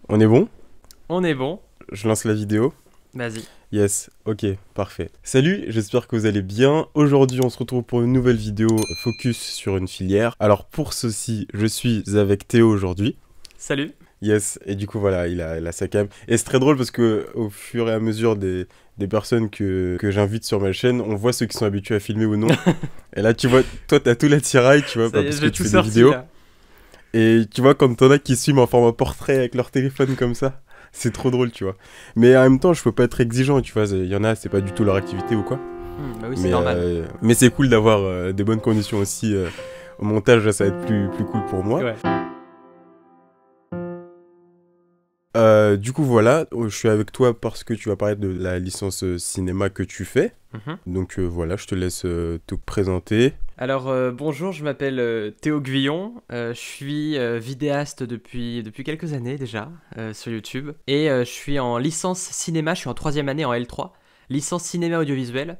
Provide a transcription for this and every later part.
On est bon? On est bon, Je lance la vidéo. vas-y. Yes, ok, parfait. Salut, j'espère que vous allez bien. Aujourd'hui, on se retrouve pour une nouvelle vidéo focus sur une filière. Alors pour ceci, je suis avec Théo aujourd'hui. Salut. Yes, et du coup voilà, il a sa cam. Et c'est très drôle parce que au fur et à mesure des personnes que j'invite sur ma chaîne, on voit ceux qui sont habitués à filmer ou non. Et là, tu vois, toi, t'as tout l'attirail, tu vois, Ça y est, parce que j'ai tu tout fais des sorti vidéos. là. Et tu vois, quand t'en as qui suivent en format portrait avec leur téléphone comme ça, c'est trop drôle, tu vois. Mais en même temps, je peux pas être exigeant, tu vois. Il y en a, c'est pas du tout leur activité ou quoi. Bah oui, c'est normal. Mais c'est cool d'avoir des bonnes conditions aussi. Au montage, là, ça va être plus cool pour moi. Ouais. Du coup, voilà, je suis avec toi parce que tu vas parler de la licence cinéma que tu fais. Mhm. Donc voilà, je te laisse te présenter. Alors, bonjour, je m'appelle Théo Guillon. Je suis vidéaste depuis quelques années déjà sur YouTube. Et je suis en licence cinéma, je suis en troisième année en L3. Licence cinéma audiovisuel.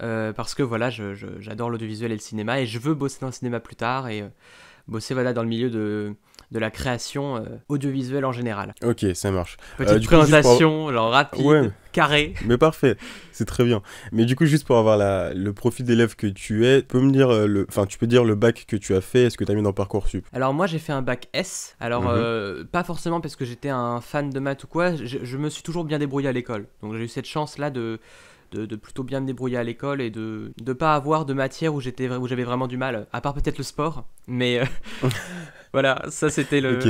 Parce que voilà, j'adore l'audiovisuel et le cinéma. Et je veux bosser dans le cinéma plus tard. Et bosser voilà, dans le milieu de la création audiovisuelle en général. Ok, ça marche. Petite Du coup, juste pour... présentation, genre Ouais, rapide, carré. mais parfait, c'est très bien. Mais du coup, juste pour avoir le profil d'élève que tu es, tu peux me dire enfin, tu peux dire le bac que tu as fait, est-ce que tu as mis dans Parcoursup? Alors moi j'ai fait un bac S, alors Mhm. pas forcément parce que j'étais un fan de maths ou quoi, je me suis toujours bien débrouillé à l'école. Donc j'ai eu cette chance là de plutôt bien me débrouiller à l'école et de pas avoir de matière où j'avais vraiment du mal, à part peut-être le sport. Mais voilà, ça c'était Ok,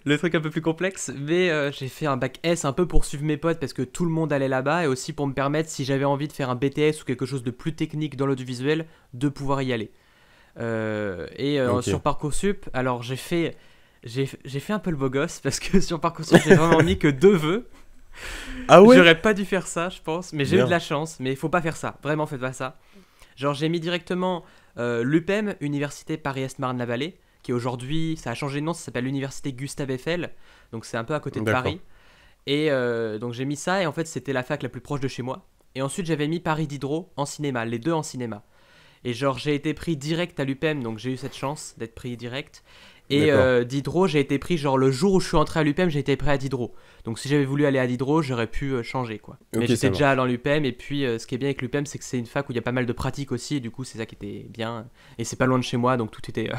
le truc un peu plus complexe. Mais j'ai fait un bac S un peu pour suivre mes potes parce que tout le monde allait là-bas et aussi pour me permettre, si j'avais envie de faire un BTS ou quelque chose de plus technique dans l'audiovisuel, de pouvoir y aller. ok. Sur Parcoursup, alors j'ai fait un peu le beau gosse parce que sur Parcoursup j'ai vraiment mis que deux vœux. Ah ouais? J'aurais pas dû faire ça, je pense, mais j'ai eu de Merde. la chance. Mais il faut pas faire ça, vraiment faites pas ça. Genre j'ai mis directement l'UPEM, Université Paris-Est-Marne-la-Vallée, qui aujourd'hui ça a changé de nom, ça s'appelle l'Université Gustave Eiffel, donc c'est un peu à côté de D'accord. Paris. Et donc j'ai mis ça et en fait c'était la fac la plus proche de chez moi. Et ensuite j'avais mis Paris Diderot en cinéma, les deux en cinéma. Et genre, j'ai été pris direct à l'UPEM, donc j'ai eu cette chance d'être pris direct. Et D'accord. Diderot, j'ai été pris genre le jour où je suis entré à l'UPEM, j'ai été pris à Diderot. Donc si j'avais voulu aller à Diderot, j'aurais pu changer quoi. Mais Ok, j'étais ça déjà marche. dans l'UPEM, et puis ce qui est bien avec l'UPEM, c'est que c'est une fac où il y a pas mal de pratiques aussi, et du coup c'est ça qui était bien. Et c'est pas loin de chez moi, donc tout était,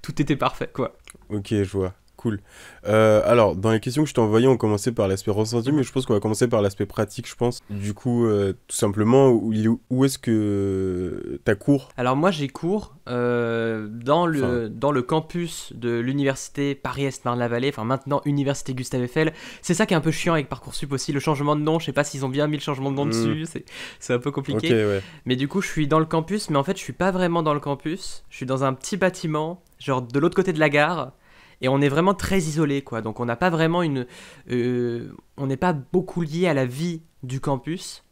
tout était parfait quoi. Ok, je vois. Cool. Alors, dans les questions que je t'ai envoyées, on commençait par l'aspect ressenti, mais Mhm. je pense qu'on va commencer par l'aspect pratique, je pense. Du coup, tout simplement, où est-ce que t'as cours? Alors moi j'ai cours Enfin, dans le campus de l'université Paris-Est-Marne-la-Vallée, enfin maintenant Université Gustave Eiffel. C'est ça qui est un peu chiant avec Parcoursup aussi, le changement de nom, je sais pas s'ils ont bien mis le changement de nom hmm, dessus, c'est un peu ok, compliqué. ouais. Mais du coup je suis dans le campus, mais en fait je suis pas vraiment dans le campus, je suis dans un petit bâtiment, genre de l'autre côté de la gare. Et on est vraiment très isolé, quoi. Donc on n'a pas vraiment on n'est pas beaucoup lié à la vie du campus.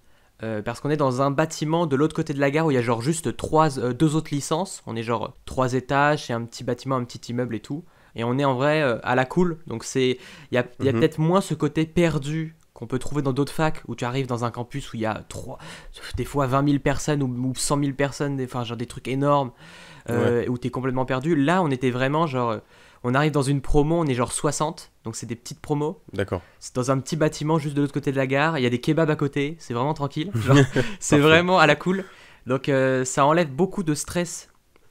Parce qu'on est dans un bâtiment de l'autre côté de la gare où il y a genre juste deux autres licences. On est genre trois étages, c'est un petit bâtiment, un petit immeuble et tout. Et on est en vrai à la cool. Donc il y a Mhm. peut-être moins ce côté perdu qu'on peut trouver dans d'autres facs où tu arrives dans un campus où il y a des fois 20 000 personnes ou 100 000 personnes, enfin genre des trucs énormes Ouais, où tu es complètement perdu. Là, on était vraiment genre. On arrive dans une promo, on est genre 60, donc c'est des petites promos. d'accord. C'est dans un petit bâtiment juste de l'autre côté de la gare. Il y a des kebabs à côté. C'est vraiment tranquille. Genre, c'est Parfait. vraiment à la cool. Donc ça enlève beaucoup de stress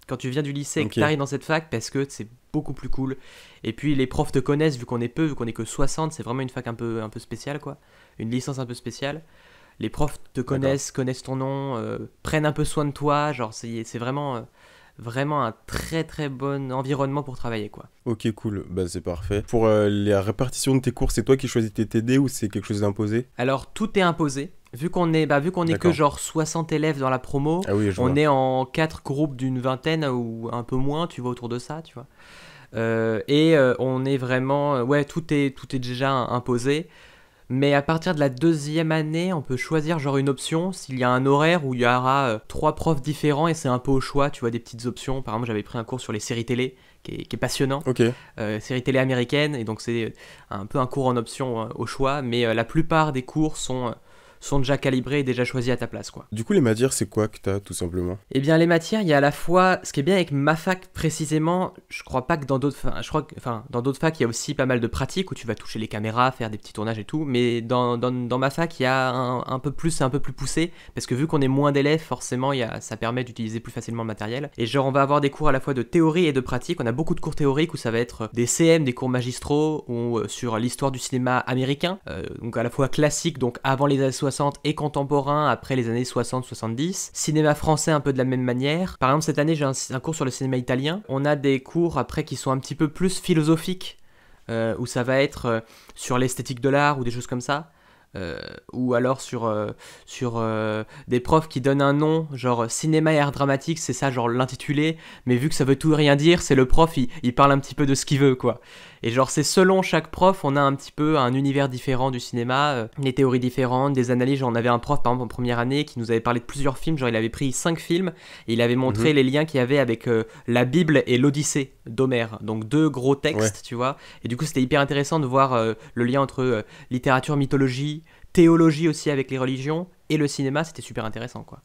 quand tu viens du lycée et que Ok, tu arrives dans cette fac parce que c'est beaucoup plus cool. Et puis les profs te connaissent vu qu'on est peu, vu qu'on est que 60. C'est vraiment une fac un peu spéciale quoi. Une licence un peu spéciale. Les profs te d'accord. connaissent, connaissent ton nom, prennent un peu soin de toi. Genre c'est vraiment, vraiment un très très bon environnement pour travailler quoi. Ok, cool. Bah, c'est parfait. Pour la répartition de tes cours, c'est toi qui choisis tes TD ou c'est quelque chose d'imposé? Alors tout est imposé. Vu qu'on est que D'accord. genre 60 élèves dans la promo, Ah oui, je on vois. est en quatre groupes d'une vingtaine ou un peu moins, tu vois, autour de ça, tu vois. On est vraiment... ouais, tout est déjà imposé. Mais à partir de la deuxième année, on peut choisir genre une option. S'il y a un horaire où il y aura trois profs différents et c'est un peu au choix, tu vois, des petites options. Par exemple, j'avais pris un cours sur les séries télé qui est passionnant. Ok, Séries télé américaines. Et donc c'est un peu un cours en option au choix. Mais la plupart des cours sont déjà calibrés et déjà choisis à ta place, quoi. Du coup, les matières, c'est quoi que t'as, tout simplement? Eh bien, les matières, il y a à la fois. Ce qui est bien avec ma fac précisément, je crois pas que dans d'autres. Je crois que. Enfin, dans d'autres facs, il y a aussi pas mal de pratiques où tu vas toucher les caméras, faire des petits tournages et tout. Mais dans ma fac, il y a un peu plus, c'est un peu plus poussé. Parce que vu qu'on est moins d'élèves, forcément, ça permet d'utiliser plus facilement le matériel. Et genre, on va avoir des cours à la fois de théorie et de pratique. On a beaucoup de cours théoriques où ça va être des CM, des cours magistraux, ou sur l'histoire du cinéma américain. Donc à la fois classique, donc avant les années 60, et contemporain, après les années 60-70. Cinéma français un peu de la même manière. Par exemple, cette année, j'ai un cours sur le cinéma italien. On a des cours après qui sont un petit peu plus philosophiques, où ça va être sur l'esthétique de l'art ou des choses comme ça. Ou alors sur des profs qui donnent un nom, genre cinéma et art dramatique, c'est ça, genre l'intitulé, mais vu que ça veut tout et rien dire, c'est le prof, il parle un petit peu de ce qu'il veut, quoi. Et genre, c'est selon chaque prof, on a un petit peu un univers différent du cinéma, des théories différentes, des analyses. Genre, on avait un prof, par exemple, en première année, qui nous avait parlé de plusieurs films. Genre, il avait pris 5 films et il avait montré les liens qu'il y avait avec la Bible et l'Odyssée d'Homère. Donc, 2 gros textes, tu vois. Et du coup, c'était hyper intéressant de voir le lien entre littérature, mythologie, théologie aussi avec les religions et le cinéma. C'était super intéressant, quoi.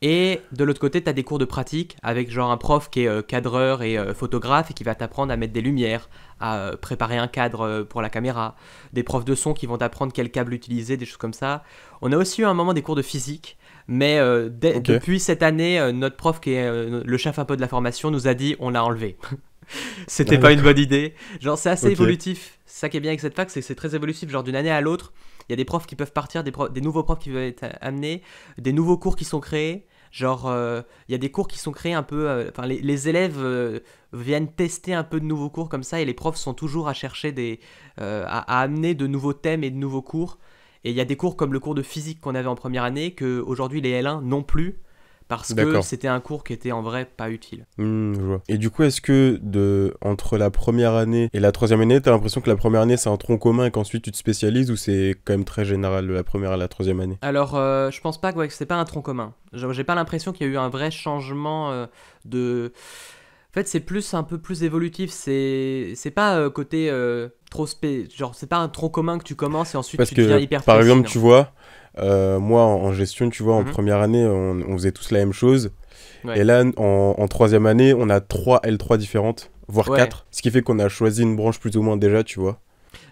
Et de l'autre côté, tu as des cours de pratique avec genre un prof qui est cadreur et photographe et qui va t'apprendre à mettre des lumières, à préparer un cadre pour la caméra, des profs de son qui vont t'apprendre quel câble utiliser, des choses comme ça. On a aussi eu un moment des cours de physique, mais depuis cette année, notre prof qui est le chef un peu de la formation nous a dit on l'a enlevé. C'était pas une bonne idée. Genre c'est assez évolutif. Ça qui est bien avec cette fac, c'est que c'est très évolutif. Genre d'une année à l'autre, il y a des profs qui peuvent partir, des nouveaux profs qui peuvent être amenés, des nouveaux cours qui sont créés. Genre, il y a des cours qui sont créés un peu... Enfin, les élèves viennent tester un peu de nouveaux cours comme ça et les profs sont toujours à chercher à amener de nouveaux thèmes et de nouveaux cours. Et il y a des cours comme le cours de physique qu'on avait en première année qu'aujourd'hui les L1 n'ont plus parce que c'était un cours qui était en vrai pas utile. Je vois. Et du coup, est-ce que entre la première année et la troisième année, t'as l'impression que la première année c'est un tronc commun et qu'ensuite tu te spécialises ou c'est quand même très général de la première à la troisième année? Alors, je pense pas que c'est pas un tronc commun. Genre, j'ai pas l'impression qu'il y a eu un vrai changement de... En fait, c'est un peu plus évolutif. C'est pas côté trop genre, c'est pas un tronc commun que tu commences et ensuite parce tu deviens hyper précis. Par exemple, tu vois, moi en gestion, tu vois, en première année, on faisait tous la même chose. Ouais. Et là, en troisième année, on a 3 L3 différentes, voire 4. Ce qui fait qu'on a choisi une branche plus ou moins déjà, tu vois.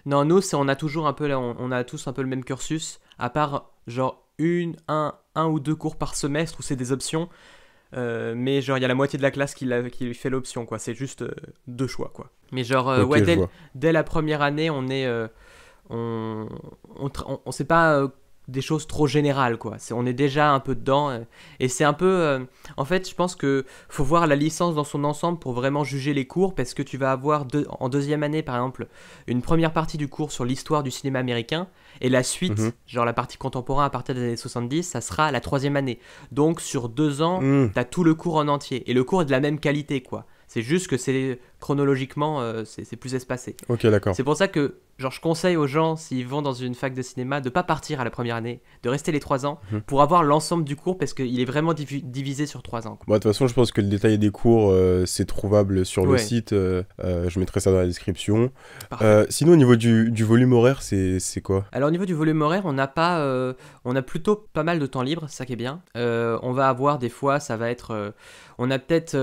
Non, nous, on a toujours un peu, on a tous un peu le même cursus, à part genre un ou 2 cours par semestre où c'est des options. Mais genre il y a la moitié de la classe qui fait l'option, quoi. C'est juste 2 choix, quoi. Mais genre dès la première année on est on sait pas des choses trop générales, quoi. On est déjà un peu dedans et c'est un peu en fait je pense que faut voir la licence dans son ensemble pour vraiment juger les cours, parce que tu vas avoir en deuxième année par exemple une première partie du cours sur l'histoire du cinéma américain et la suite, genre la partie contemporain à partir des années 70, ça sera la troisième année. Donc sur 2 ans, t'as tout le cours en entier et le cours est de la même qualité, quoi. C'est juste que c'est chronologiquement, c'est plus espacé. Ok, d'accord. C'est pour ça que genre, je conseille aux gens, s'ils vont dans une fac de cinéma, de ne pas partir à la première année, de rester les 3 ans pour avoir l'ensemble du cours, parce qu'il est vraiment divisé sur 3 ans. Bon, de toute façon, je pense que le détail des cours, c'est trouvable sur le site. Je mettrai ça dans la description. Sinon, au niveau du volume horaire, c'est quoi? Alors, au niveau du volume horaire, on a plutôt pas mal de temps libre, c'est ça qui est bien. On va avoir des fois, ça va être... on a peut-être...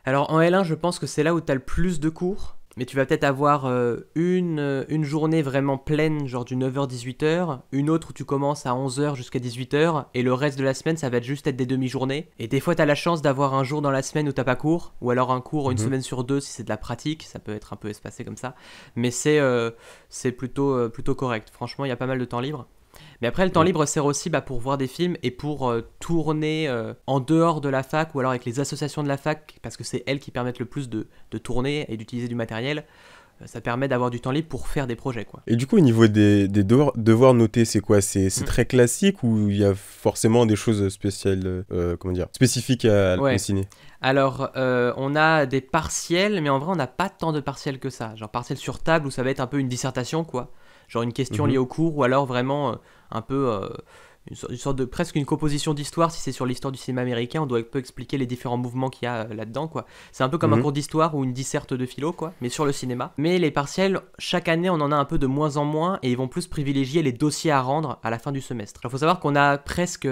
alors, en L1, je pense que c'est là où tu as le plus de cours. Mais tu vas peut-être avoir une journée vraiment pleine, genre du 9h-18h, une autre où tu commences à 11h jusqu'à 18h, et le reste de la semaine, ça va juste être des demi-journées. Et des fois, tu as la chance d'avoir un jour dans la semaine où t'as pas cours, ou alors un cours une semaine sur 2 si c'est de la pratique, ça peut être un peu espacé comme ça. Mais c'est plutôt correct. Franchement, il y a pas mal de temps libre. Mais après, le temps libre sert aussi pour voir des films et pour tourner en dehors de la fac ou alors avec les associations de la fac, parce que c'est elles qui permettent le plus de tourner et d'utiliser du matériel. Ça permet d'avoir du temps libre pour faire des projets, quoi. Et du coup, au niveau des devoirs notés, c'est quoi? C'est très classique ou il y a forcément des choses spéciales, spécifiques à le ciné? Alors, on a des partiels, mais en vrai, on n'a pas tant de partiels que ça. Genre partiel sur table où ça va être un peu une dissertation, quoi. Genre une question liée au cours, ou alors vraiment un peu une sorte de presque une composition d'histoire. Si c'est sur l'histoire du cinéma américain, on doit un peu expliquer les différents mouvements qu'il y a là-dedans, quoi. C'est un peu comme un cours d'histoire ou une disserte de philo, quoi, mais sur le cinéma. Mais les partiels, chaque année, on en a un peu de moins en moins et ils vont plus privilégier les dossiers à rendre à la fin du semestre. Il faut savoir qu'on a presque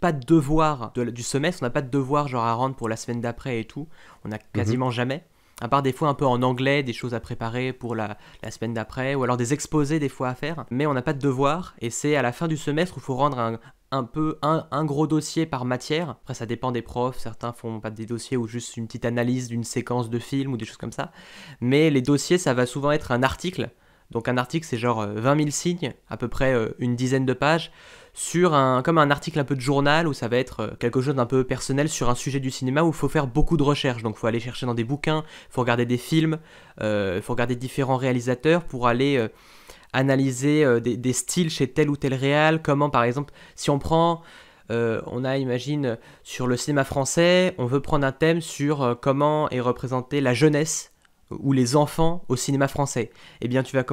pas de devoir du semestre, on n'a pas de devoir genre à rendre pour la semaine d'après et tout. On a quasiment jamais. À part des fois un peu en anglais, des choses à préparer pour la semaine d'après, ou alors des exposés des fois à faire. Mais on n'a pas de devoir, et c'est à la fin du semestre où il faut rendre un gros dossier par matière. Après ça dépend des profs, certains font pas des dossiers ou juste une petite analyse d'une séquence de film ou des choses comme ça. Mais les dossiers, ça va souvent être un article. Donc un article c'est genre 20 000 signes, à peu près une dizaine de pages, comme un article un peu de journal où ça va être quelque chose d'un peu personnel sur un sujet du cinéma où il faut faire beaucoup de recherches. Donc il faut aller chercher dans des bouquins, il faut regarder des films, il faut regarder différents réalisateurs pour aller analyser des styles chez tel ou tel réal. Comment par exemple, si on prend, imagine, sur le cinéma français, on veut prendre un thème sur comment est représentée la jeunesse ou les enfants au cinéma français. Eh bien, tu vas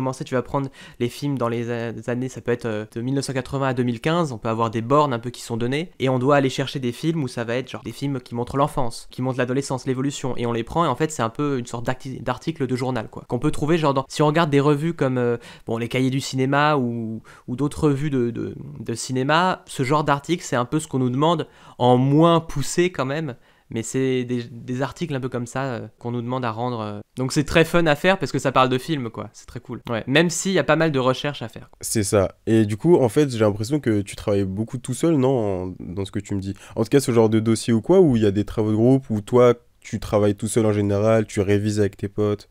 prendre les films dans les années, ça peut être de 1980 à 2015, on peut avoir des bornes un peu qui sont données, et on doit aller chercher des films où ça va être genre des films qui montrent l'enfance, qui montrent l'adolescence, l'évolution, et on les prend, et en fait, c'est un peu une sorte d'article de journal, quoi, qu'on peut trouver genre si on regarde des revues comme les Cahiers du cinéma ou d'autres revues de cinéma, ce genre d'article, c'est un peu ce qu'on nous demande en moins poussé quand même. Mais c'est des articles un peu comme ça qu'on nous demande à rendre. Donc c'est très fun à faire parce que ça parle de films, quoi. C'est très cool. Ouais. Même s'il y a pas mal de recherches à faire. C'est ça. Et du coup, en fait, j'ai l'impression que tu travailles beaucoup tout seul, non, dans ce que tu me dis. En tout cas, ce genre de dossier ou quoi, où il y a des travaux de groupe, où toi, tu travailles tout seul en général, tu révises avec tes potes.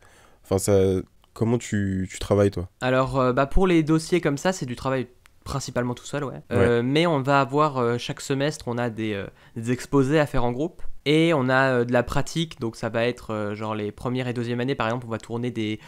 Enfin, comment tu travailles, toi? Alors, pour les dossiers comme ça, c'est du travail principalement tout seul, ouais. Mais on va avoir, chaque semestre, on a des exposés à faire en groupe. Et on a de la pratique, donc ça va être genre les premières et deuxième années, par exemple, on va tourner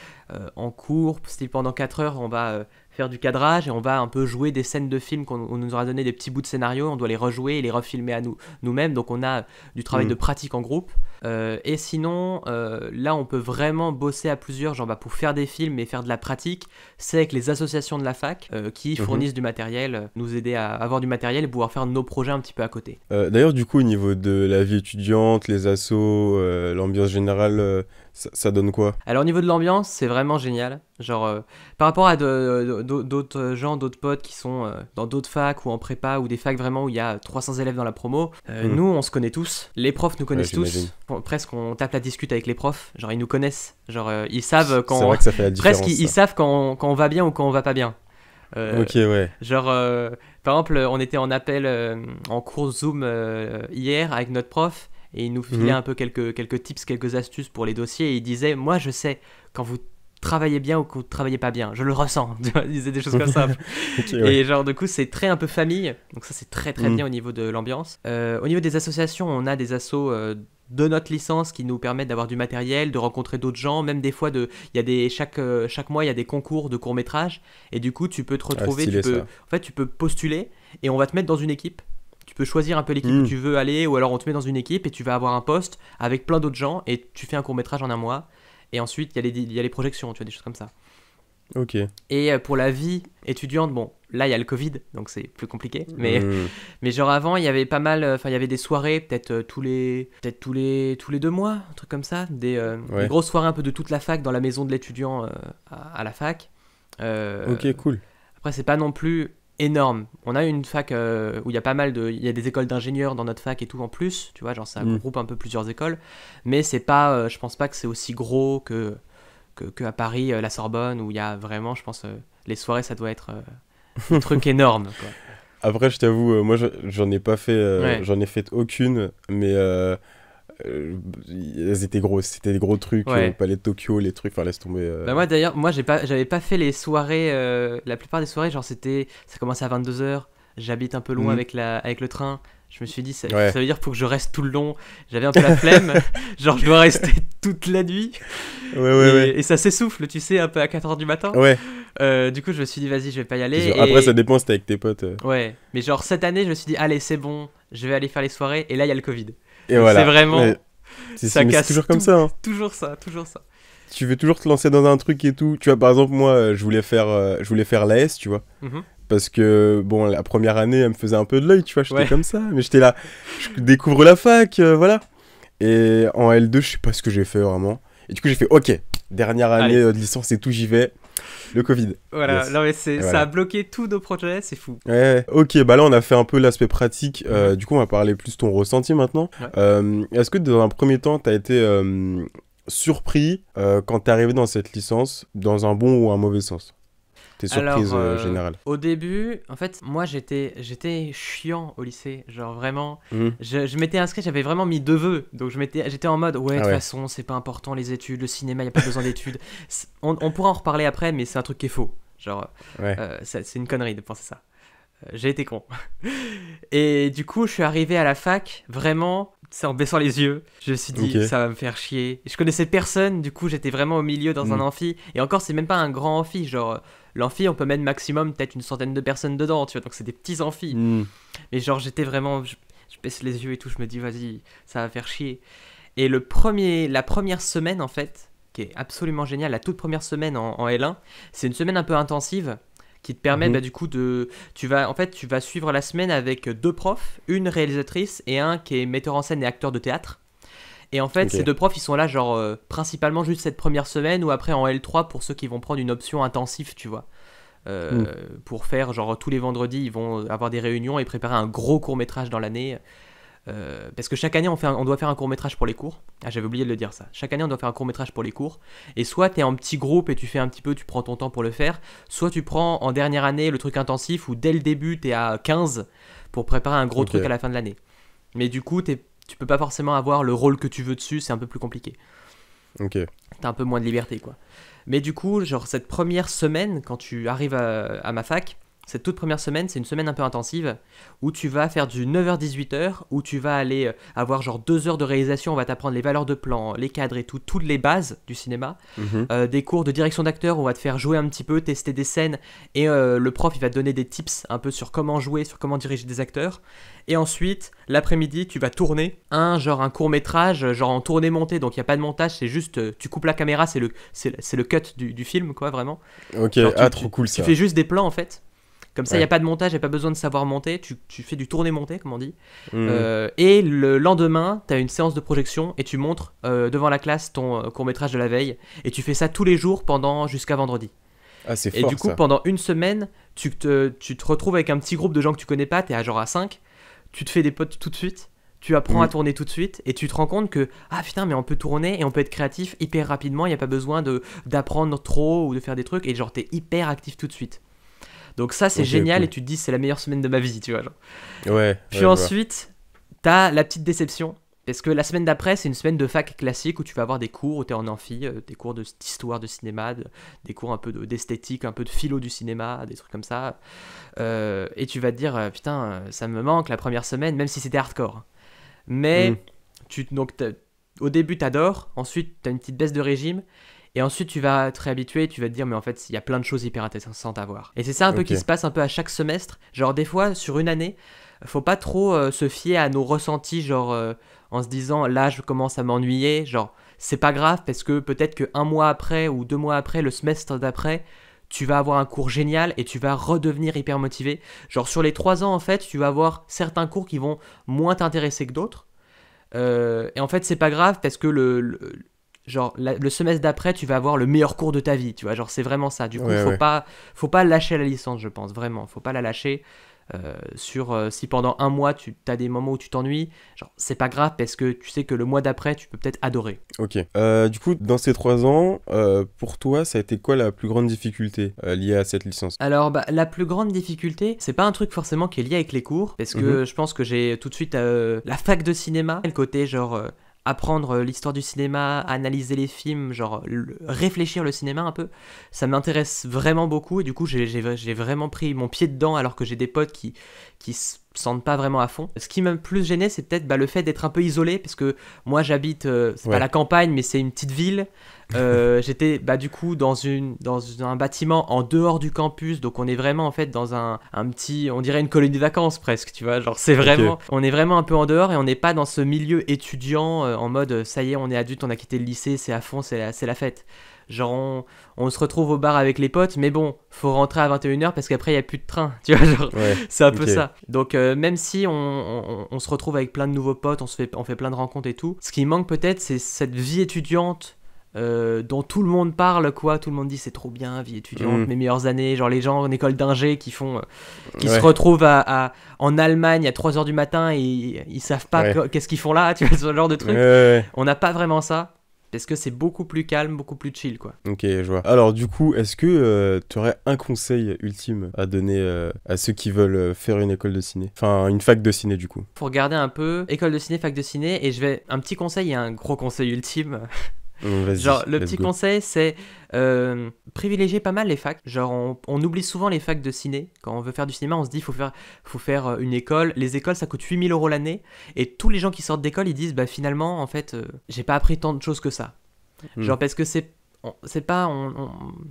en cours, style pendant 4 heures, on va faire du cadrage et on va un peu jouer des scènes de films on nous aura donné des petits bouts de scénario, on doit les rejouer et les refilmer à nous-mêmes, donc on a du travail de pratique en groupe. Et sinon, là on peut vraiment bosser à plusieurs, genre pour faire des films et faire de la pratique, c'est avec les associations de la fac qui fournissent du matériel, nous aider à avoir du matériel et pouvoir faire nos projets un petit peu à côté. D'ailleurs, du coup, au niveau de la vie étudiante, les assos, l'ambiance générale, ça donne quoi? Alors au niveau de l'ambiance, c'est vraiment génial. Genre, par rapport à d'autres gens, d'autres potes qui sont dans d'autres facs ou en prépa ou des facs vraiment où il y a 300 élèves dans la promo, nous on se connaît tous. Les profs nous connaissent tous. Presque on tape la discute avec les profs. Genre ils nous connaissent. Genre ils savent quand. C'est vrai que ça fait la différence. Presque ils savent quand on va bien ou quand on va pas bien. Ok, ouais. Genre, par exemple, on était en appel en cours Zoom hier avec notre prof et il nous filait un peu quelques tips, quelques astuces pour les dossiers et il disait, moi je sais quand vous travaillez bien ou que vous travaillez pas bien, je le ressens. Il disait des choses comme ça. Okay, ouais. Et genre du coup c'est très un peu famille, donc ça c'est très très bien au niveau de l'ambiance. Au niveau des associations, on a des assos de notre licence qui nous permettent d'avoir du matériel, de rencontrer d'autres gens, même des fois chaque mois il y a des concours de courts-métrages et du coup tu peux te retrouver, tu peux postuler et on va te mettre dans une équipe. Tu peux choisir un peu l'équipe où tu veux aller ou alors on te met dans une équipe et tu vas avoir un poste avec plein d'autres gens et tu fais un court-métrage en un mois et ensuite il y a les projections, tu vois, des choses comme ça. Ok. Et pour la vie étudiante, bon, là il y a le Covid, donc c'est plus compliqué. Mais genre avant, il y avait pas mal, il y avait des soirées, peut-être tous les 2 mois, un truc comme ça, des grosses soirées un peu de toute la fac dans la maison de l'étudiant à la fac. Ok, cool. Après, c'est pas non plus énorme. On a une fac où il y a pas mal il y a des écoles d'ingénieurs dans notre fac et tout en plus, tu vois, genre ça regroupe un peu plusieurs écoles, mais c'est pas, je pense pas que c'est aussi gros que à Paris, la Sorbonne, où il y a vraiment, je pense, les soirées, ça doit être un truc énorme, quoi. Après, je t'avoue, moi, j'en ai pas fait, j'en ai fait aucune, mais elles étaient grosses, c'était des gros trucs, Palais de Tokyo, les trucs, enfin laisse tomber. Moi d'ailleurs, j'avais pas fait les soirées, la plupart des soirées, genre ça commençait à 22h, j'habite un peu loin avec le train. Je me suis dit, ça veut dire qu'il faut que je reste tout le long. J'avais un peu la flemme. Genre, je dois rester toute la nuit. Et ça s'essouffle, tu sais, un peu à 4h du matin. Du coup, je me suis dit, vas-y, je vais pas y aller. Après, ça dépend si t'es avec tes potes. Ouais, mais genre, cette année, je me suis dit, allez, c'est bon, je vais aller faire les soirées. Et là, il y a le Covid. Et voilà. C'est vraiment. Ça casse. C'est toujours comme ça. Hein. Toujours ça. Tu veux toujours te lancer dans un truc et tout. Tu vois, par exemple, moi, je voulais faire l'AS, tu vois. parce que, bon, la première année, elle me faisait un peu de l'œil, tu vois, j'étais Ouais. comme ça, mais j'étais là, je découvre la fac, voilà. Et en L2, je sais pas ce que j'ai fait vraiment. Et du coup, j'ai fait, ok, dernière année Allez. de licence et tout, j'y vais. Le Covid. Voilà, Yes. non mais Et ça a voilà. bloqué tous nos projets, c'est fou. Ouais, ok, bah là, on a fait un peu l'aspect pratique. Mhm. Du coup, on va parler plus de ton ressenti maintenant. Ouais. Est-ce que dans un premier temps, t'as été surpris quand t'es arrivé dans cette licence, dans un bon ou un mauvais sens? Tes surprises Alors, générales. au début, en fait, moi j'étais chiant au lycée. Genre vraiment, Mhm. je m'étais inscrit, j'avais vraiment mis 2 vœux. Donc j'étais en mode, ouais, de Ah toute ouais. façon, c'est pas important les études, le cinéma, y a pas besoin d'études. On pourra en reparler après, mais c'est un truc qui est faux. Genre, Ouais. c'est une connerie de penser ça. J'ai été con. Et du coup, je suis arrivé à la fac, vraiment, c'est en baissant les yeux. Je me suis dit, Ok. ça va me faire chier. Je connaissais personne, du coup, j'étais vraiment au milieu dans un Mhm. amphi. Et encore, c'est même pas un grand amphi. Genre, l'amphi, on peut mettre maximum peut-être une centaine de personnes dedans, tu vois. Donc, c'est des petits amphis. Mhm. Mais genre, j'étais vraiment. Je baisse les yeux et tout, je me dis, vas-y, ça va faire chier. Et la première semaine, en fait, qui est absolument géniale, la toute première semaine en L1, c'est une semaine un peu intensive qui te permet Mhm. bah, du coup de tu vas suivre la semaine avec 2 profs, une réalisatrice et un qui est metteur en scène et acteur de théâtre. Et en fait, ces Ok. 2 profs, ils sont là genre principalement juste cette première semaine ou après en L3 pour ceux qui vont prendre une option intensive, tu vois. Mhm. Pour faire genre tous les vendredis, ils vont avoir des réunions et préparer un gros court-métrage dans l'année. Parce que chaque année, on doit faire un court-métrage pour les cours. Ah, j'avais oublié de le dire ça. Chaque année, on doit faire un court-métrage pour les cours. Et soit tu es en petit groupe et tu fais un petit peu, tu prends ton temps pour le faire. Soit tu prends en dernière année le truc intensif où dès le début, tu es à 15 pour préparer un gros Ok. truc à la fin de l'année. Mais du coup, tu peux pas forcément avoir le rôle que tu veux dessus, c'est un peu plus compliqué. Ok. T'as un peu moins de liberté, quoi. Mais du coup, genre cette première semaine, quand tu arrives à ma fac, cette toute première semaine, c'est une semaine un peu intensive où tu vas faire du 9h-18h, où tu vas aller avoir genre 2 heures de réalisation, on va t'apprendre les valeurs de plan, les cadres et tout, toutes les bases du cinéma. Mhm. Des cours de direction d'acteur, on va te faire jouer un petit peu, tester des scènes, et le prof il va te donner des tips un peu sur comment jouer, sur comment diriger des acteurs. Et ensuite, l'après-midi, tu vas tourner un court métrage, genre en tournée montée, donc il n'y a pas de montage, c'est juste tu coupes la caméra, c'est le cut du film, quoi, vraiment. Ok. Genre Ah, trop cool tu ça. fais juste des plans en fait. Comme ça, il n'y a Ouais. pas de montage, il n'y a pas besoin de savoir monter, tu fais du tourné-monté, comme on dit. Mhm. Et le lendemain, tu as une séance de projection et tu montres devant la classe ton court-métrage de la veille. Et tu fais ça tous les jours jusqu'à vendredi. Ah, c'est Et du fort coup, ça. pendant une semaine, tu te retrouves avec un petit groupe de gens que tu connais pas, tu es à genre à 5, tu te fais des potes tout de suite, tu apprends à Mhm. tourner tout de suite et tu te rends compte que, ah putain, mais on peut tourner et on peut être créatif hyper rapidement, il n'y a pas besoin d'apprendre trop ou de faire des trucs et genre t'es hyper actif tout de suite. Donc ça c'est Ok, génial cool. et tu te dis c'est la meilleure semaine de ma vie, tu vois. Genre. Ouais. Puis Ouais, je vois. ensuite, t'as la petite déception. Parce que la semaine d'après, c'est une semaine de fac classique où tu vas avoir des cours où t'es en amphi, des cours d'histoire de cinéma, des cours un peu d'esthétique, un peu de philo du cinéma, des trucs comme ça. Et tu vas te dire, putain, ça me manque la première semaine, même si c'était hardcore. Mhm. Mais au début, t'adores, ensuite, t'as une petite baisse de régime, et ensuite, tu vas te réhabituer, tu vas te dire, mais en fait, il y a plein de choses hyper intéressantes à voir. Et c'est ça un peu Ok. qui se passe un peu à chaque semestre. Genre, des fois, sur une année, faut pas trop se fier à nos ressentis, genre, en se disant, là, je commence à m'ennuyer. Genre, c'est pas grave, parce que peut-être que 1 mois après ou 2 mois après, le semestre d'après, tu vas avoir un cours génial et tu vas redevenir hyper motivé. Genre, sur les 3 ans, en fait, tu vas avoir certains cours qui vont moins t'intéresser que d'autres. Et en fait, c'est pas grave parce que le semestre d'après, tu vas avoir le meilleur cours de ta vie, tu vois. Genre, c'est vraiment ça. Du coup, Ouais, ouais. faut pas lâcher la licence, je pense, vraiment. Faut pas la lâcher. Si pendant 1 mois, tu as des moments où tu t'ennuies, genre, c'est pas grave parce que tu sais que le mois d'après, tu peux peut-être adorer. Ok. Du coup, dans ces 3 ans, pour toi, ça a été quoi la plus grande difficulté liée à cette licence? Alors, bah, la plus grande difficulté, c'est pas un truc forcément qui est lié avec les cours, parce que je pense que j'ai tout de suite la fac de cinéma, le côté genre apprendre l'histoire du cinéma, analyser les films, genre réfléchir le cinéma un peu, ça m'intéresse vraiment beaucoup et du coup j'ai vraiment pris mon pied dedans alors que j'ai des potes qui se sentent pas vraiment à fond. Ce qui m'a le plus gêné, c'est peut-être le fait d'être un peu isolé, parce que moi j'habite, c'est pas Ouais. la campagne, mais c'est une petite ville. J'étais du coup dans un bâtiment en dehors du campus, donc on est vraiment en fait dans un petit, on dirait une colonie de vacances presque, tu vois, genre c'est vraiment, on est vraiment un peu en dehors et on n'est pas dans ce milieu étudiant en mode ça y est on est adulte, on a quitté le lycée, c'est à fond, c'est la fête. Genre, on se retrouve au bar avec les potes, mais bon, faut rentrer à 21h parce qu'après, il n'y a plus de train. Tu vois, genre, Ouais, c'est un peu ok. ça. Donc, même si on se retrouve avec plein de nouveaux potes, on fait plein de rencontres et tout, ce qui manque peut-être, c'est cette vie étudiante dont tout le monde parle, quoi. Tout le monde dit c'est trop bien, vie étudiante, Hmm. mes meilleures années. Genre, les gens en école d'ingé qui se Ouais, retrouvent en Allemagne à 3h du matin et ils savent pas ouais. qu'est-ce qu'ils font là, tu vois, ce genre de Ouais, truc. ouais, On n'a pas vraiment ça. Parce que c'est beaucoup plus calme, beaucoup plus chill, quoi. ouais. Ok, je vois. Alors, du coup, est-ce que tu aurais un conseil ultime à donner à ceux qui veulent faire une école de ciné? Enfin, une fac de ciné, du coup. Faut regarder un peu école de ciné, fac de ciné, et je vais un petit conseil et un gros conseil ultime. Vas-y, Genre, le let's petit go. conseil, c'est privilégier pas mal les facs. Genre, on oublie souvent les facs de ciné. Quand on veut faire du cinéma, on se dit, faut faire une école. Les écoles, ça coûte 8 000 € l'année. Et tous les gens qui sortent d'école, ils disent, bah finalement, en fait, j'ai pas appris tant de choses que ça. Hmm. Genre, parce que c'est pas.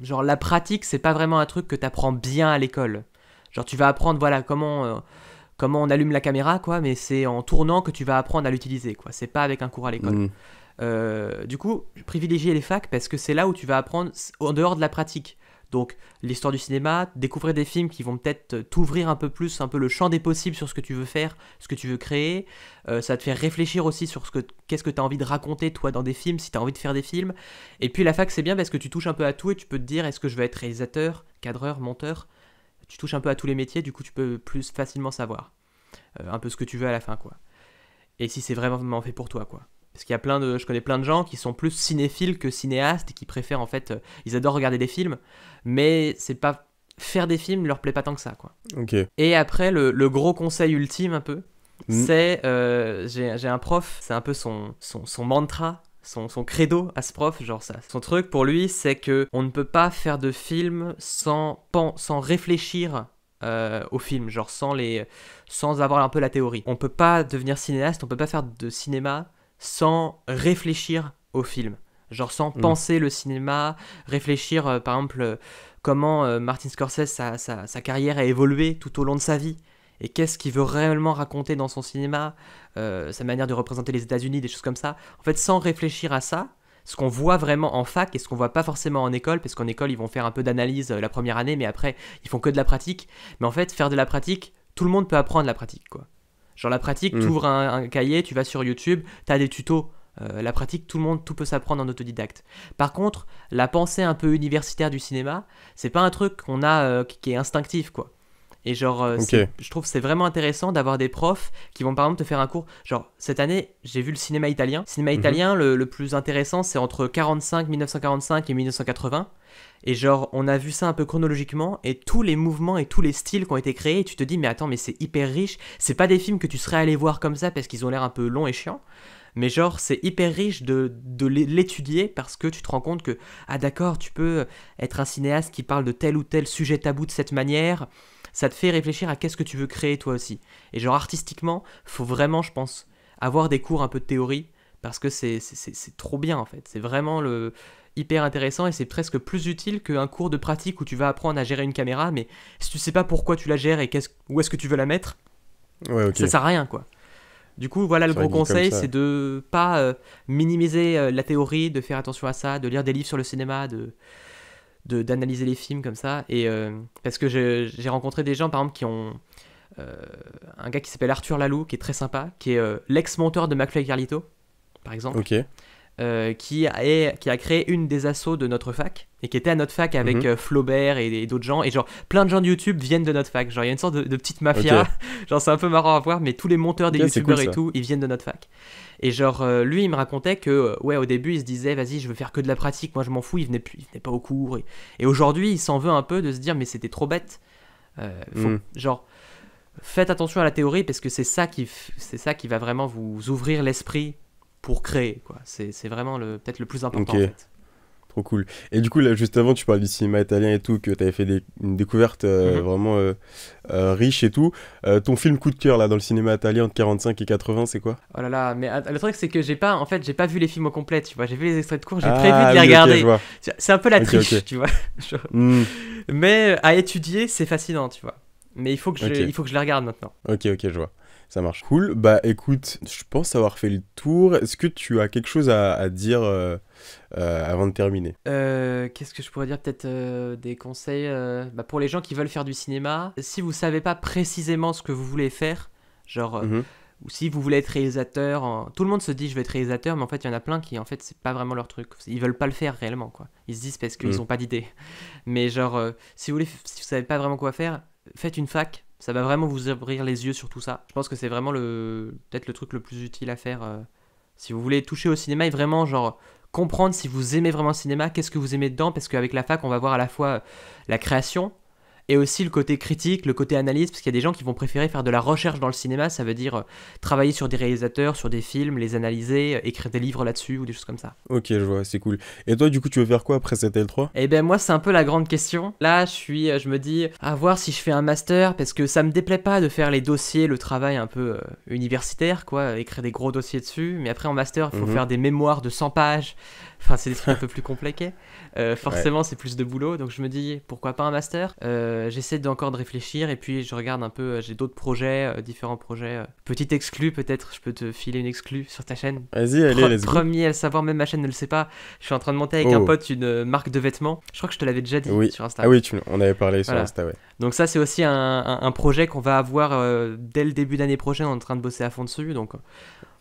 Genre, la pratique, c'est pas vraiment un truc que t'apprends bien à l'école. Genre, tu vas apprendre, voilà, comment on allume la caméra, quoi, mais c'est en tournant que tu vas apprendre à l'utiliser, quoi. C'est pas avec un cours à l'école. Hmm. Du coup, privilégier les facs parce que c'est là où tu vas apprendre en dehors de la pratique. Donc, l'histoire du cinéma, découvrir des films qui vont peut-être t'ouvrir un peu plus, un peu le champ des possibles sur ce que tu veux faire, ce que tu veux créer. Ça va te faire réfléchir aussi sur qu'est-ce que tu as envie de raconter, toi, dans des films, si tu as envie de faire des films. Et puis, la fac, c'est bien parce que tu touches un peu à tout et tu peux te dire, est-ce que je veux être réalisateur, cadreur, monteur? Tu touches un peu à tous les métiers, du coup, tu peux plus facilement savoir un peu ce que tu veux à la fin, quoi. Et si c'est vraiment fait pour toi, quoi. Parce qu'il y a je connais plein de gens qui sont plus cinéphiles que cinéastes et qui préfèrent en fait, ils adorent regarder des films, mais c'est pas faire des films leur plaît pas tant que ça, quoi. Ok. Et après le gros conseil ultime un peu, Hmm. c'est j'ai un prof, c'est un peu son mantra. Son credo à ce prof, genre ça. Son truc pour lui, c'est que on ne peut pas faire de film sans réfléchir au film, genre sans avoir un peu la théorie. On peut pas devenir cinéaste, on peut pas faire de cinéma sans réfléchir au film. Genre sans Hmm. penser le cinéma, réfléchir par exemple comment Martin Scorsese, sa carrière a évolué tout au long de sa vie. Et qu'est-ce qu'il veut réellement raconter dans son cinéma, sa manière de représenter les États-Unis, des choses comme ça. En fait, sans réfléchir à ça, ce qu'on voit vraiment en fac et ce qu'on voit pas forcément en école, parce qu'en école, ils vont faire un peu d'analyse la première année, mais après, ils font que de la pratique. Mais en fait, faire de la pratique, tout le monde peut apprendre la pratique, quoi. Genre la pratique, tu Hmm. ouvres un cahier, tu vas sur YouTube, tu as des tutos. La pratique, tout peut s'apprendre en autodidacte. Par contre, la pensée un peu universitaire du cinéma, c'est pas un truc qu'on a qui est instinctif, quoi. Et genre, Ok. je trouve que c'est vraiment intéressant d'avoir des profs qui vont par exemple te faire un cours. Genre, cette année, j'ai vu le cinéma italien. Le cinéma Mhm. italien, le plus intéressant, c'est entre 1945 et 1980. Et genre, on a vu ça un peu chronologiquement, et tous les mouvements et tous les styles qui ont été créés, et tu te dis, mais attends, mais c'est hyper riche. C'est pas des films que tu serais allé voir comme ça parce qu'ils ont l'air un peu longs et chiants. Mais genre, c'est hyper riche de l'étudier parce que tu te rends compte que, ah d'accord, tu peux être un cinéaste qui parle de tel ou tel sujet tabou de cette manière. Ça te fait réfléchir à qu'est-ce que tu veux créer toi aussi. Et genre, artistiquement, faut vraiment, je pense, avoir des cours un peu de théorie parce que c'est trop bien en fait. C'est vraiment hyper intéressant et c'est presque plus utile qu'un cours de pratique où tu vas apprendre à gérer une caméra, mais si tu sais pas pourquoi tu la gères et où est-ce que tu veux la mettre, Ouais, ok. ça sert à rien, quoi. Du coup, voilà, le C'est vrai gros dit comme conseil, ça. c'est de pas minimiser la théorie, de faire attention à ça, de lire des livres sur le cinéma, d'analyser les films comme ça. Et parce que j'ai rencontré des gens, par exemple, qui ont un gars qui s'appelle Arthur Laloux, qui est très sympa, qui est l'ex-monteur de McFly et Carlito, par exemple, Ok. qui a créé une des assos de notre fac et qui était à notre fac avec Mhm. Flaubert et d'autres gens. Et genre, plein de gens de YouTube viennent de notre fac. Genre, il y a une sorte de petite mafia. Ok. Genre, c'est un peu marrant à voir, mais tous les monteurs des Ok, c'est YouTubeurs cool, et ça. tout, ils viennent de notre fac. Et genre, lui, il me racontait que, ouais, au début, il se disait, vas-y, je veux faire que de la pratique, moi je m'en fous, il venait pas au cours. Et aujourd'hui, il s'en veut un peu de se dire, mais c'était trop bête. Hmm. Genre, faites attention à la théorie parce que c'est ça qui va vraiment vous ouvrir l'esprit pour créer, quoi. C'est vraiment peut-être le plus important, Ok. en fait. Trop cool. Et du coup, là, juste avant, tu parles du cinéma italien et tout, que tu avais fait une découverte Mhm. vraiment riche et tout. Ton film coup de cœur, là, dans le cinéma italien entre 45 et 80, c'est quoi? Oh là là, mais le truc c'est que en fait, j'ai pas vu les films au complet, tu vois. J'ai vu les extraits de cours, j'ai prévu Ah de les oui, ok, je regarder. vois. C'est un peu la Ok, triche, ok. tu vois. Genre, Hmm. mais à étudier, c'est fascinant, tu vois. Mais Ok. il faut que je les regarde maintenant. Ok, ok, je vois. Ça marche. Cool. Bah écoute, je pense avoir fait le tour. Est-ce que tu as quelque chose à dire avant de terminer? Qu'est-ce que je pourrais dire? Peut-être des conseils bah, pour les gens qui veulent faire du cinéma. Si vous savez pas précisément ce que vous voulez faire, genre, Mhm. ou si vous voulez être réalisateur, tout le monde se dit je vais être réalisateur, mais en fait il y en a plein qui en fait c'est pas vraiment leur truc. Ils veulent pas le faire réellement quoi. Ils se disent parce qu'ils Mhm. ont pas d'idée. Mais genre, si vous savez pas vraiment quoi faire, faites une fac. Ça va vraiment vous ouvrir les yeux sur tout ça. Je pense que c'est vraiment peut-être le truc le plus utile à faire si vous voulez toucher au cinéma et vraiment genre comprendre si vous aimez vraiment le cinéma, qu'est-ce que vous aimez dedans, parce qu'avec la fac, on va voir à la fois la création et aussi le côté critique, le côté analyse, parce qu'il y a des gens qui vont préférer faire de la recherche dans le cinéma, ça veut dire travailler sur des réalisateurs, sur des films, les analyser, écrire des livres là-dessus ou des choses comme ça. Ok, je vois, c'est cool. Et toi, du coup, tu veux faire quoi après cette L3? Eh ben moi c'est un peu la grande question. Là je me dis à voir si je fais un master parce que ça me déplaît pas de faire les dossiers, le travail un peu universitaire quoi, écrire des gros dossiers dessus. Mais après en master il faut Mhm. faire des mémoires de 100 pages. Enfin c'est des trucs un peu plus compliqués. Ouais. Forcément c'est plus de boulot donc je me dis pourquoi pas un master. J'essaie encore de réfléchir et puis je regarde un peu, j'ai d'autres projets, différents projets. Petit exclu peut-être, je peux te filer une exclu sur ta chaîne. Vas-y, allez, let's go. Premier à le savoir, même ma chaîne ne le sait pas. Je suis en train de monter avec un Oh, pote une marque de vêtements. Je crois que je te l'avais déjà dit oui. sur Insta. Ah oui, on avait parlé sur Voilà. Insta, ouais. Donc ça, c'est aussi un projet qu'on va avoir dès le début d'année prochaine. On est en train de bosser à fond dessus. Donc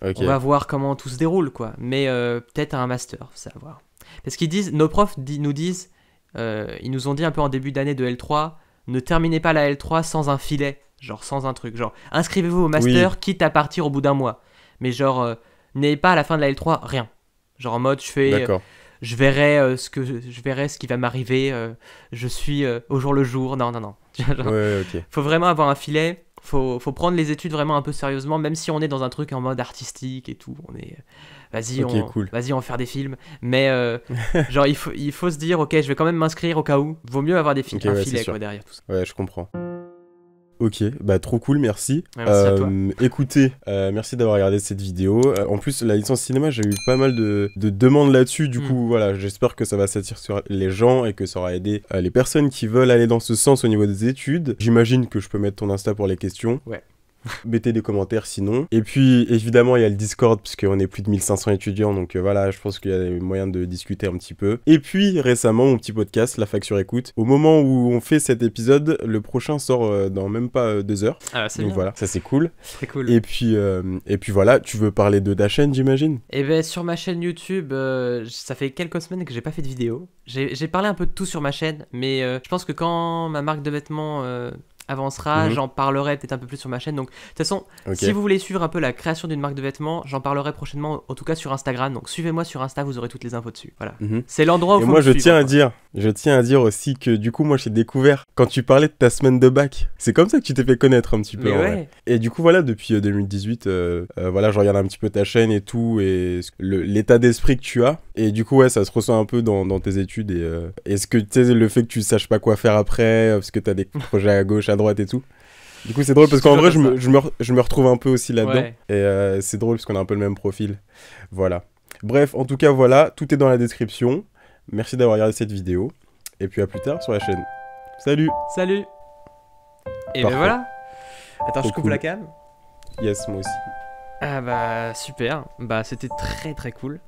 Ok. on va voir comment tout se déroule, quoi. Mais peut-être un master, c'est à voir. Parce qu'ils disent, nos profs nous disent, ils nous ont dit un peu en début d'année de L3, ne terminez pas la L3 sans un filet. Genre sans un truc. Genre inscrivez-vous au master, Oui, quitte à partir au bout d'un mois. Mais genre, n'ayez pas à la fin de la L3 rien. Genre en mode, d'accord. je verrai je verrai ce qui va m'arriver. Je suis au jour le jour. Non, non, non. Ouais, Genre, ouais, ok. faut vraiment avoir un filet. Faut prendre les études vraiment un peu sérieusement, même si on est dans un truc en mode artistique et tout. On est, Ok, cool. vas-y, on va faire des films. Mais genre, il faut se dire, ok, je vais quand même m'inscrire au cas où. Vaut mieux avoir Ok, un ouais, c'est filet sûr. quoi derrière tout ça. Ouais, je comprends. Ok, bah trop cool, merci. Ouais, merci à toi. Écoutez, merci d'avoir regardé cette vidéo. En plus, la licence cinéma, j'ai eu pas mal de demandes là-dessus. Du Hmm. coup, voilà, j'espère que ça va s'attirer sur les gens et que ça aura aidé les personnes qui veulent aller dans ce sens au niveau des études. J'imagine que je peux mettre ton Insta pour les questions. Ouais. Mettez des commentaires sinon. Et puis évidemment il y a le Discord puisqu'on est plus de 1500 étudiants donc voilà je pense qu'il y a moyen de discuter un petit peu. Et puis récemment mon petit podcast La Fac sur écoute. Au moment où on fait cet épisode le prochain sort dans même pas 2 heures. Ah, c'est Donc bien. voilà ça c'est cool. Très cool. Et puis voilà tu veux parler de ta chaîne j'imagine. Et ben sur ma chaîne YouTube, ça fait quelques semaines que j'ai pas fait de vidéo. J'ai parlé un peu de tout sur ma chaîne, mais je pense que quand ma marque de vêtements avancera, Mhm. j'en parlerai peut-être un peu plus sur ma chaîne. Donc de toute façon, Ok. si vous voulez suivre un peu la création d'une marque de vêtements, j'en parlerai prochainement, en tout cas sur Instagram. Donc suivez-moi sur Insta, vous aurez toutes les infos dessus. Voilà. Mhm. C'est l'endroit où Et faut moi me je suivre, tiens à quoi. dire aussi que du coup moi j'ai découvert quand tu parlais de ta semaine de bac. C'est comme ça que tu t'es fait connaître un petit peu Mais en vrai. ouais. Et du coup voilà depuis 2018 voilà je regarde un petit peu ta chaîne et tout et l'état d'esprit que tu as et du coup ouais ça se ressent un peu dans tes études et est-ce que tu sais le fait que tu saches pas quoi faire après parce que t'as des projets à gauche à droite et tout. Du coup c'est drôle Je parce suis qu'en vrai toujours comme je me retrouve un peu aussi là-dedans Ouais. et c'est drôle parce qu'on a un peu le même profil. Voilà. Bref en tout cas voilà tout est dans la description. Merci d'avoir regardé cette vidéo et puis à plus tard sur la chaîne. Salut. Salut. Et ben Parfait. voilà. Attends, Trop je coupe cool. la cam. Yes moi aussi. Ah bah super. Bah c'était très très cool.